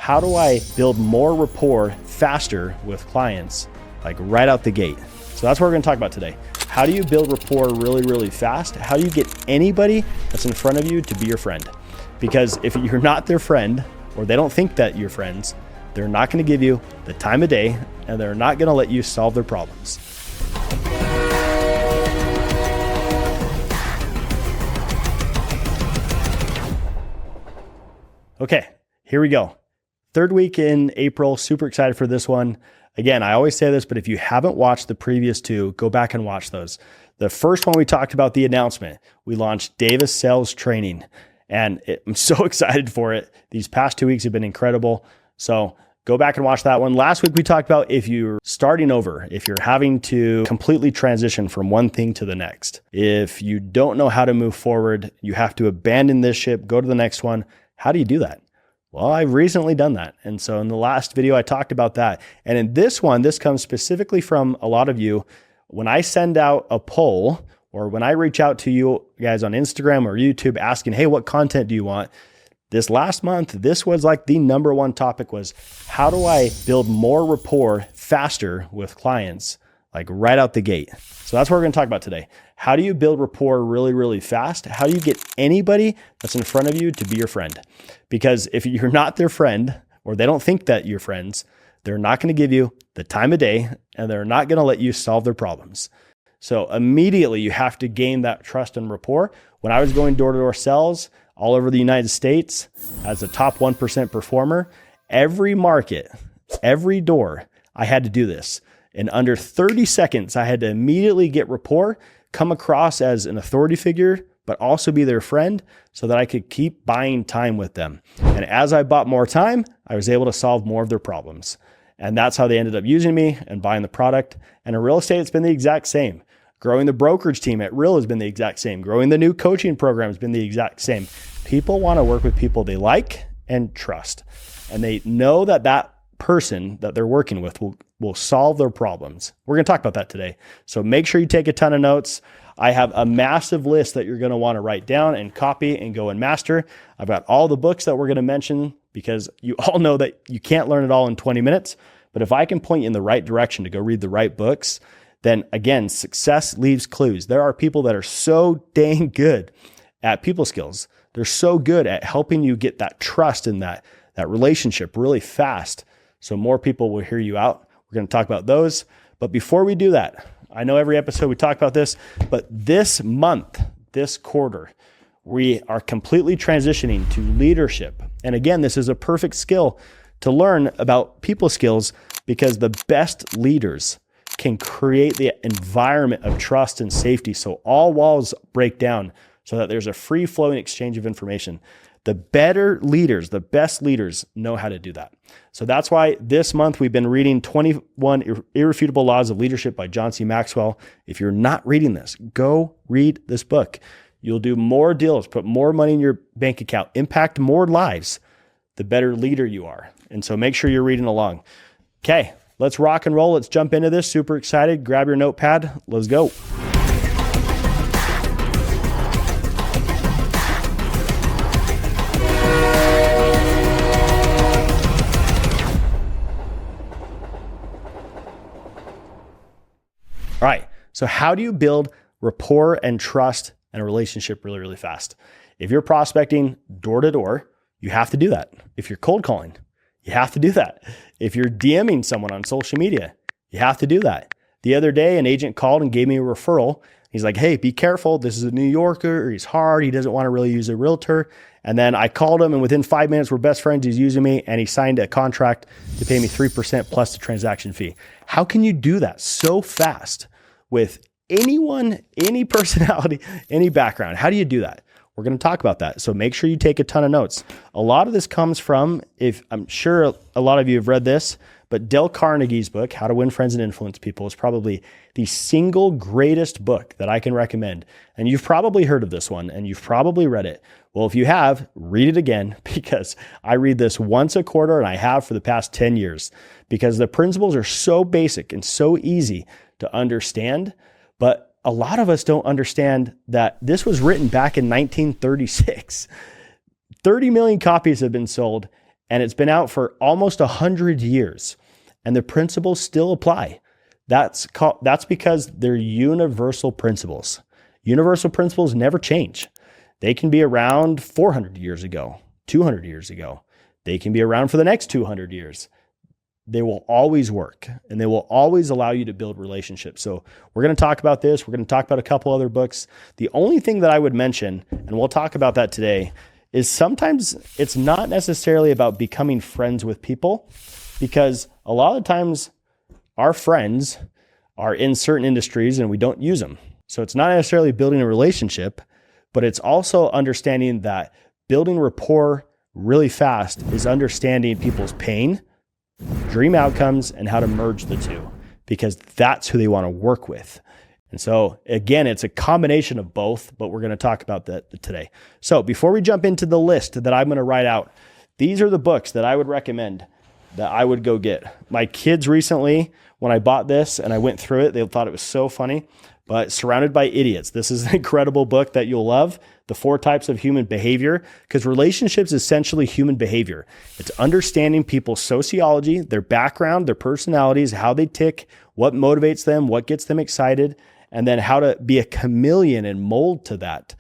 how do I build more rapport faster with clients, like right out the gate? So that's what we're gonna talk about today. How do you build rapport really, really fast? How do you get anybody that's in front of you to be your friend? Because if you're not their friend, or they don't think that you're friends, they're not gonna give you the time of day, and they're not gonna let you solve their problems. Okay, here we go. Third week in April, super excited for this one. Again, I always say this, but if you haven't watched the previous two, go back and watch those. The first one, we talked about the announcement. We launched Davis Sales Training, and I'm so excited for it. These past 2 weeks have been incredible. So go back and watch that one. Last week, we talked about if you're starting over, if you're having to completely transition from one thing to the next, if you don't know how to move forward, you have to abandon this ship, go to the next one. How do you do that? Well, I've recently done that. And so in the last video, I talked about that. And in this one, this comes specifically from a lot of you. When I send out a poll, or when I reach out to you guys on Instagram or YouTube asking, hey, what content do you want? This last month, this was like the number one topic was, how do I build more rapport faster with clients, like right out the gate? So that's what we're gonna talk about today. How do you build rapport really, really fast? How do you get anybody that's in front of you to be your friend? Because if you're not their friend, or they don't think that you're friends, they're not gonna give you the time of day, and they're not gonna let you solve their problems. So immediately you have to gain that trust and rapport. When I was going door-to-door sales all over the United States as a top 1% performer, every market, every door, I had to do this. In under 30 seconds, I had to immediately get rapport, come across as an authority figure, but also be their friend so that I could keep buying time with them. And as I bought more time, I was able to solve more of their problems. And that's how they ended up using me and buying the product. And in real estate, it's been the exact same. Growing the brokerage team at Real has been the exact same. Growing the new coaching program has been the exact same. People want to work with people they like and trust. And they know that that person that they're working with will solve their problems. We're going to talk about that today. So make sure you take a ton of notes. I have a massive list that you're going to want to write down and copy and go and master. I've got all the books that we're going to mention because you all know that you can't learn it all in 20 minutes. But if I can point you in the right direction to go read the right books, then again, success leaves clues. There are people that are so dang good at people skills. They're so good at helping you get that trust in that relationship really fast. So more people will hear you out. We're going to talk about those. But before we do that, I know every episode we talk about this, but this month, this quarter, we are completely transitioning to leadership. And again, this is a perfect skill to learn about people skills because the best leaders can create the environment of trust and safety so all walls break down so that there's a free-flowing exchange of information. The better leaders, the best leaders know how to do that. So that's why this month we've been reading 21 Irrefutable Laws of Leadership by John C. Maxwell. If you're not reading this, go read this book. You'll do more deals, put more money in your bank account, impact more lives, the better leader you are. And so make sure you're reading along. Okay, let's rock and roll. Let's jump into this. Super excited. Grab your notepad. Let's go. All right, so how do you build rapport and trust and a relationship really, really fast? If you're prospecting door to door, you have to do that. If you're cold calling, you have to do that. If you're DMing someone on social media, you have to do that. The other day, an agent called and gave me a referral. He's like, hey, be careful. This is a New Yorker. He's hard. He doesn't want to really use a realtor. And then I called him, and within 5 minutes, we're best friends. He's using me, and he signed a contract to pay me 3% plus the transaction fee. How can you do that so fast with anyone, any personality, any background? How do you do that? We're going to talk about that. So make sure you take a ton of notes. A lot of this comes from, if I'm sure a lot of you have read this, but Dale Carnegie's book, How to Win Friends and Influence People, is probably the single greatest book that I can recommend. And you've probably heard of this one and you've probably read it. Well, if you have, read it again, because I read this once a quarter and I have for the past 10 years, because the principles are so basic and so easy to understand. But a lot of us don't understand that this was written back in 1936. 30 million copies have been sold. and it's been out for almost 100 years, and the principles still apply. That's because they're universal principles. Universal principles never change. They can be around 400 years ago, 200 years ago. They can be around for the next 200 years. They will always work, and they will always allow you to build relationships. So we're going to talk about this. We're going to talk about a couple other books. The only thing that I would mention, and we'll talk about that today, is sometimes it's not necessarily about becoming friends with people, because a lot of times our friends are in certain industries and we don't use them. So it's not necessarily building a relationship, but it's also understanding that building rapport really fast is understanding people's pain, dream outcomes, and how to merge the two, because that's who they want to work with. And so again, it's a combination of both, but we're going to talk about that today. So before we jump into the list that I'm going to write out, these are the books that I would recommend that I would go get. My kids recently, when I bought this and I went through it, they thought it was so funny, but Surrounded by Idiots. This is an incredible book that you'll love. The 4 Types of Human Behavior, because relationships is essentially human behavior. It's understanding people's sociology, their background, their personalities, how they tick, what motivates them, what gets them excited, and then how to be a chameleon and mold to that.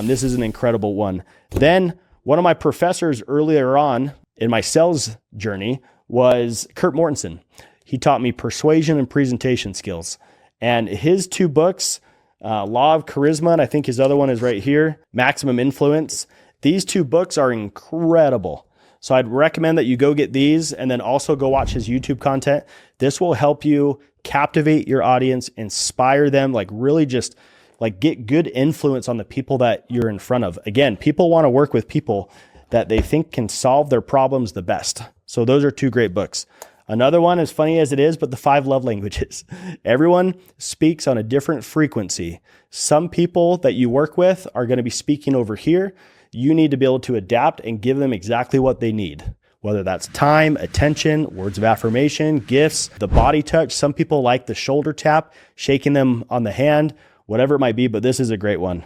This is an incredible one. Then one of my professors earlier on in my sales journey was Kurt Mortensen. He taught me persuasion and presentation skills. And his 2 books, Law of Charisma, and I think his other one is right here, Maximum Influence. These 2 books are incredible. So I'd recommend that you go get these and then also go watch his YouTube content. This will help you captivate your audience, inspire them, like really just like get good influence on the people that you're in front of. Again, people want to work with people that they think can solve their problems the best. So those are 2 great books. Another one, as funny as it is, but the 5 love languages. Everyone speaks on a different frequency. Some people that you work with are going to be speaking over here. You need to be able to adapt and give them exactly what they need, whether that's time, attention, words of affirmation, gifts, the body touch. Some people like the shoulder tap, shaking them on the hand, whatever it might be, but this is a great one.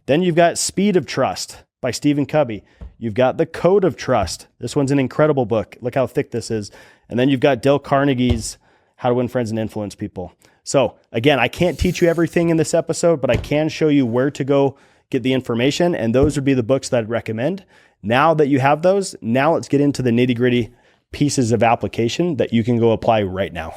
Then you've got Speed of Trust by Stephen Covey. You've got The Code of Trust. This one's an incredible book. Look how thick this is. And then you've got Dale Carnegie's How to Win Friends and Influence People. So again, I can't teach you everything in this episode, but I can show you where to go get the information. And those would be the books that I'd recommend. Now that you have those, now let's get into the nitty-gritty pieces of application that you can go apply right now.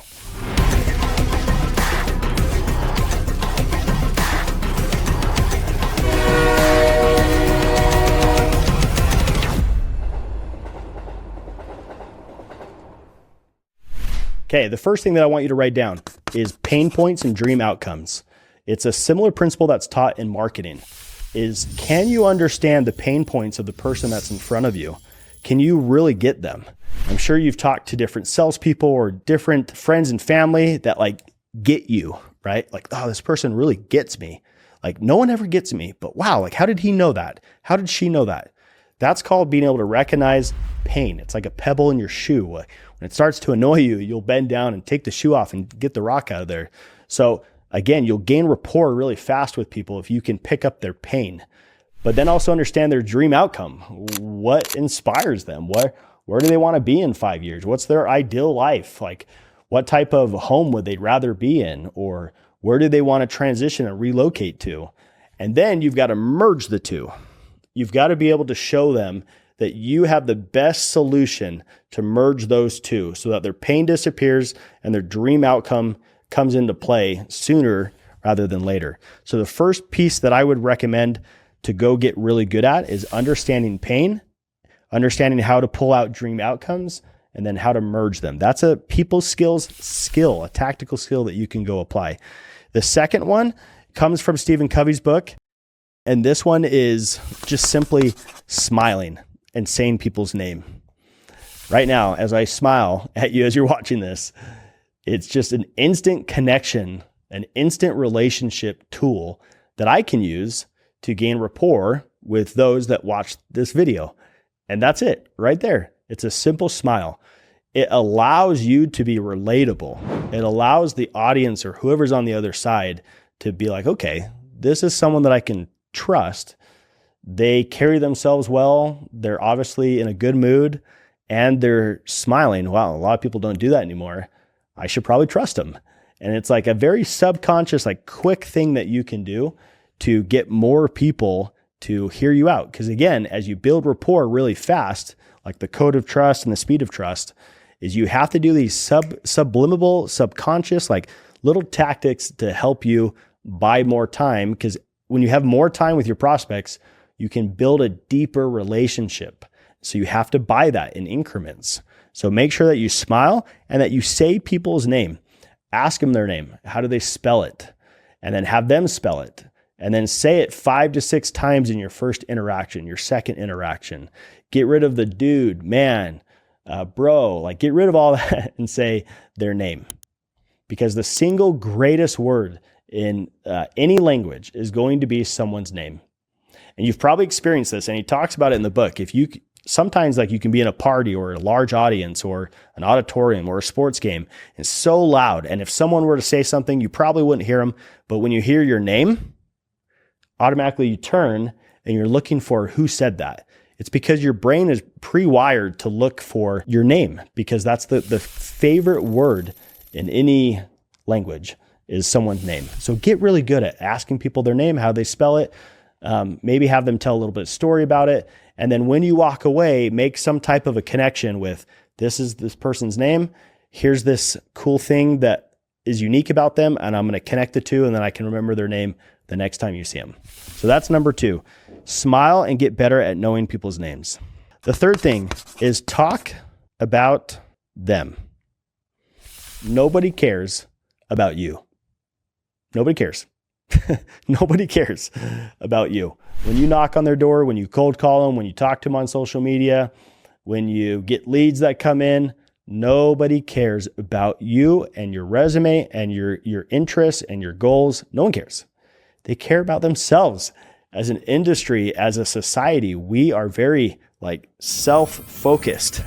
Okay, the first thing that I want you to write down is pain points and dream outcomes. It's a similar principle that's taught in marketing. Is can you understand the pain points of the person that's in front of you? Can you really get them? I'm sure you've talked to different salespeople or different friends and family that like get you, right? Like, oh, this person really gets me. Like no one ever gets me, but wow, like how did he know that? How did she know that? That's called being able to recognize pain. It's like a pebble in your shoe. When it starts to annoy you, you'll bend down and take the shoe off and get the rock out of there. So again, you'll gain rapport really fast with people if you can pick up their pain, but then also understand their dream outcome. What inspires them? Where do they want to be in 5 years? What's their ideal life? Like what type of home would they rather be in? Or where do they want to transition and relocate to? And then you've got to merge the two. You've got to be able to show them that you have the best solution to merge those two so that their pain disappears and their dream outcome comes into play sooner rather than later. So the first piece that I would recommend to go get really good at is understanding pain, understanding how to pull out dream outcomes, and then how to merge them. That's a people skills skill, a tactical skill that you can go apply. The second one comes from Stephen Covey's book. And this one is just simply smiling and saying people's name. Right now, as I smile at you as you're watching this, it's just an instant connection, an instant relationship tool that I can use to gain rapport with those that watch this video. And that's it right there. It's a simple smile. It allows you to be relatable. It allows the audience or whoever's on the other side to be like, okay, this is someone that I can trust. They carry themselves well. They're obviously in a good mood. and they're smiling, wow, a lot of people don't do that anymore. I should probably trust them. And it's like a very subconscious, like quick thing that you can do to get more people to hear you out. Because again, as you build rapport really fast, like the code of trust and the speed of trust, is you have to do these subliminal, subconscious, like little tactics to help you buy more time. Because when you have more time with your prospects, you can build a deeper relationship. So you have to buy that in increments. So make sure that you smile and that you say people's name. Ask them their name. How do they spell it? And then have them spell it. And then say it 5 to 6 times in your first interaction, your second interaction. Get rid of the dude, man, bro, like get rid of all that and say their name. Because the single greatest word in any language is going to be someone's name. And you've probably experienced this, and he talks about it in the book. Sometimes like you can be in a party or a large audience or an auditorium or a sports game. It's so loud. And if someone were to say something, you probably wouldn't hear them. But when you hear your name, automatically you turn and you're looking for who said that. It's because your brain is pre-wired to look for your name, because that's the favorite word in any language is someone's name. So get really good at asking people their name, how they spell it. Maybe have them tell a little bit of story about it. And then when you walk away, make some type of a connection with, this is this person's name. Here's this cool thing that is unique about them. And I'm going to connect the two, and then I can remember their name the next time you see them. So that's number 2. Smile and get better at knowing people's names. The third thing is talk about them. Nobody cares about you. Nobody cares. Nobody cares about you. When you knock on their door, when you cold call them, when you talk to them on social media, when you get leads that come in, nobody cares about you and your resume and your interests and your goals. No one cares. They care about themselves. As an industry, as a society, we are very like self-focused.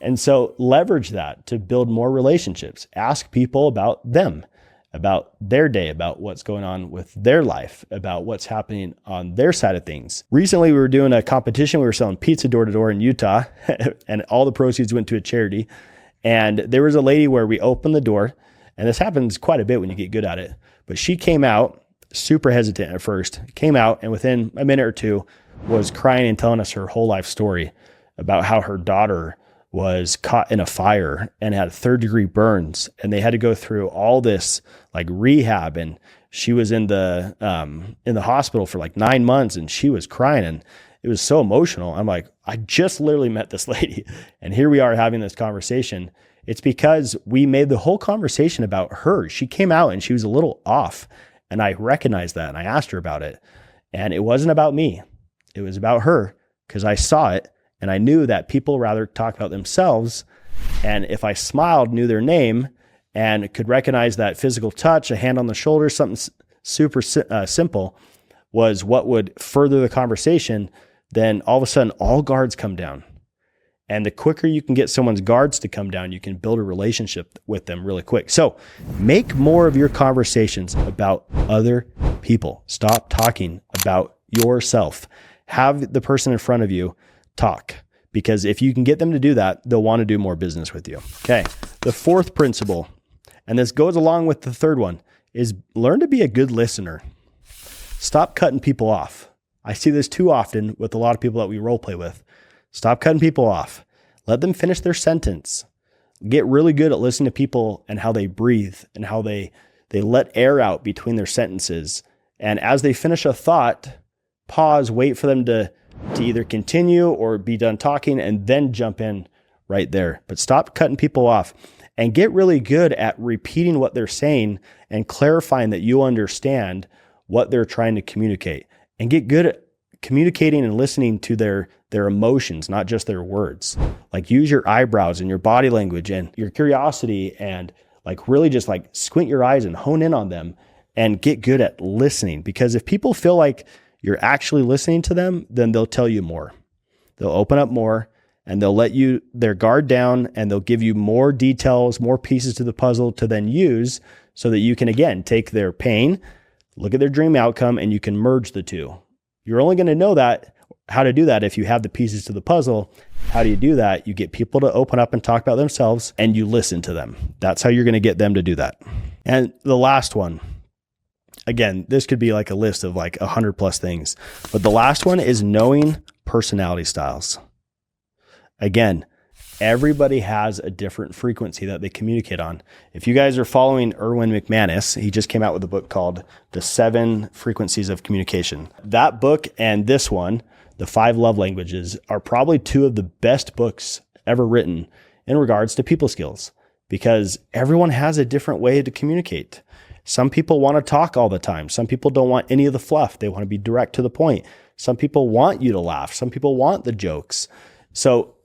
And so leverage that to build more relationships. Ask people about them, about their day, about what's going on with their life, about what's happening on their side of things. Recently, we were doing a competition. We were selling pizza door to door in Utah, and all the proceeds went to a charity. And there was a lady where we opened the door, and this happens quite a bit when you get good at it, but she came out super hesitant at first, came out, and within a minute or two was crying and telling us her whole life story about how her daughter was caught in a fire and had 3rd-degree burns, and they had to go through all this like rehab, and she was in the hospital for like 9 months, and she was crying, and it was so emotional. I'm like, I just literally met this lady, and here we are having this conversation. It's because we made the whole conversation about her. She came out and she was a little off, and I recognized that, and I asked her about it, and it wasn't about me. It was about her, because I saw it. And I knew that people rather talk about themselves. And if I smiled, knew their name, and could recognize that physical touch, a hand on the shoulder, something super simple, was what would further the conversation, then all of a sudden, all guards come down. And the quicker you can get someone's guards to come down, you can build a relationship with them really quick. So make more of your conversations about other people. Stop talking about yourself. Have the person in front of you talk, because if you can get them to do that, they'll want to do more business with you. Okay. The 4th principle, and this goes along with the 3rd one, is learn to be a good listener. Stop cutting people off. I see this too often with a lot of people that we role play with. Stop cutting people off. Let them finish their sentence. Get really good at listening to people and how they breathe and how they let air out between their sentences. And as they finish a thought, pause, wait for them to either continue or be done talking, and then jump in right there. But stop cutting people off, and get really good at repeating what they're saying and clarifying that you understand what they're trying to communicate, and get good at communicating and listening to their emotions, not just their words. Like use your eyebrows and your body language and your curiosity, and like really just like squint your eyes and hone in on them and get good at listening. Because if people feel like you're actually listening to them, then they'll tell you more. They'll open up more, and they'll let you their guard down, and they'll give you more details, more pieces to the puzzle to then use, so that you can, again, take their pain, look at their dream outcome, and you can merge the two. You're only going to know that how to do that. If you have the pieces to the puzzle, how do you do that? You get people to open up and talk about themselves, and you listen to them. That's how you're going to get them to do that. And the last one, again, this could be like a list of like 100 plus things, but the last one is knowing personality styles. Again, everybody has a different frequency that they communicate on. If you guys are following Erwin McManus, he just came out with a book called The 7 Frequencies of Communication. That book and this one, The 5 Love Languages, are probably 2 of the best books ever written in regards to people skills, because everyone has a different way to communicate. Some people want to talk all the time. Some people don't want any of the fluff. They want to be direct to the point. Some people want you to laugh. Some people want the jokes. So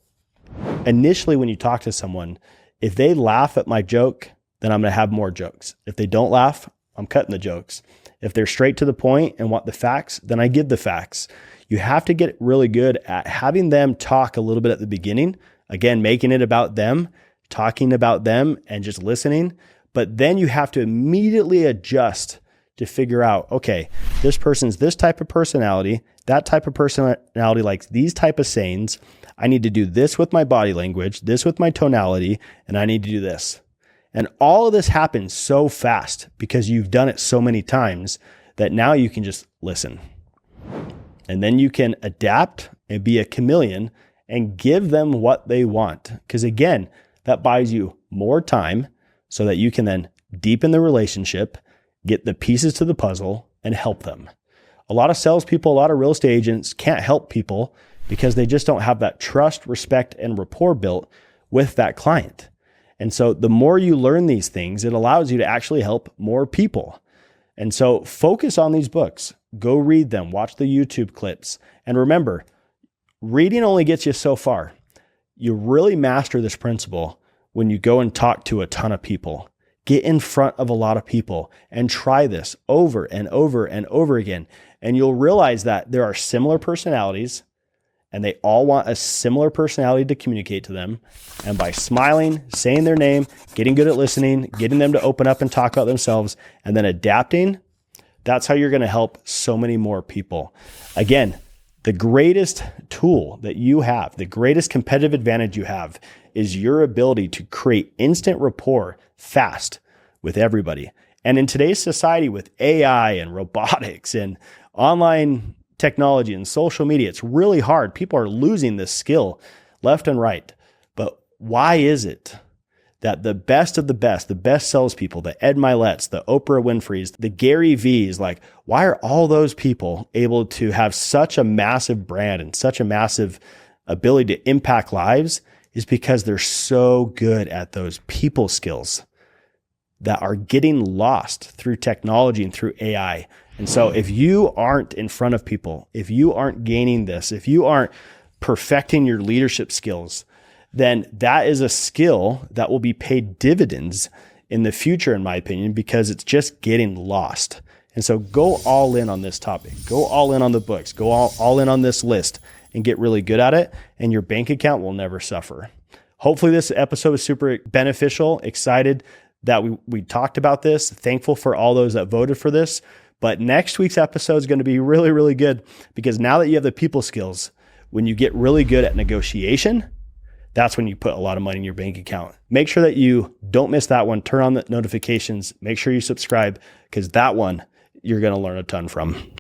initially, when you talk to someone, if they laugh at my joke, then I'm going to have more jokes. If they don't laugh, I'm cutting the jokes. If they're straight to the point and want the facts, then I give the facts. You have to get really good at having them talk a little bit at the beginning. Again, making it about them, talking about them, and just listening. But then you have to immediately adjust to figure out, okay, this person's this type of personality, that type of personality likes these type of sayings. I need to do this with my body language, this with my tonality, and I need to do this. And all of this happens so fast because you've done it so many times that now you can just listen. And then you can adapt and be a chameleon and give them what they want. Because again, that buys you more time so that you can then deepen the relationship, get the pieces to the puzzle, and help them. A lot of salespeople, a lot of real estate agents can't help people because they just don't have that trust, respect, and rapport built with that client. And so the more you learn these things, it allows you to actually help more people. And so focus on these books. Go read them, watch the YouTube clips. And remember, reading only gets you so far. You really master this principle when you go and talk to a ton of people. Get in front of a lot of people and try this over and over and over again. And you'll realize that there are similar personalities and they all want a similar personality to communicate to them. And by smiling, saying their name, getting good at listening, getting them to open up and talk about themselves, and then adapting, that's how you're going to help so many more people. Again, the greatest tool that you have, the greatest competitive advantage you have is your ability to create instant rapport fast with everybody. And in today's society with AI and robotics and online technology and social media, it's really hard. People are losing this skill left and right. But why is it that the best of the best salespeople, the Ed Milet's, the Oprah Winfrey's, the Gary V's, like, why are all those people able to have such a massive brand and such a massive ability to impact lives? Is because they're so good at those people skills that are getting lost through technology and through AI. And so if you aren't in front of people, if you aren't gaining this, if you aren't perfecting your leadership skills, then that is a skill that will be paid dividends in the future, in my opinion, because it's just getting lost. And so go all in on this topic. Go all in on the books. Go all in on this list and get really good at it, and your bank account will never suffer. Hopefully this episode was super beneficial. Excited that we talked about this. Thankful for all those that voted for this. But next week's episode is going to be really, really good because now that you have the people skills, when you get really good at negotiation, that's when you put a lot of money in your bank account. Make sure that you don't miss that one. Turn on the notifications. Make sure you subscribe because that one you're going to learn a ton from.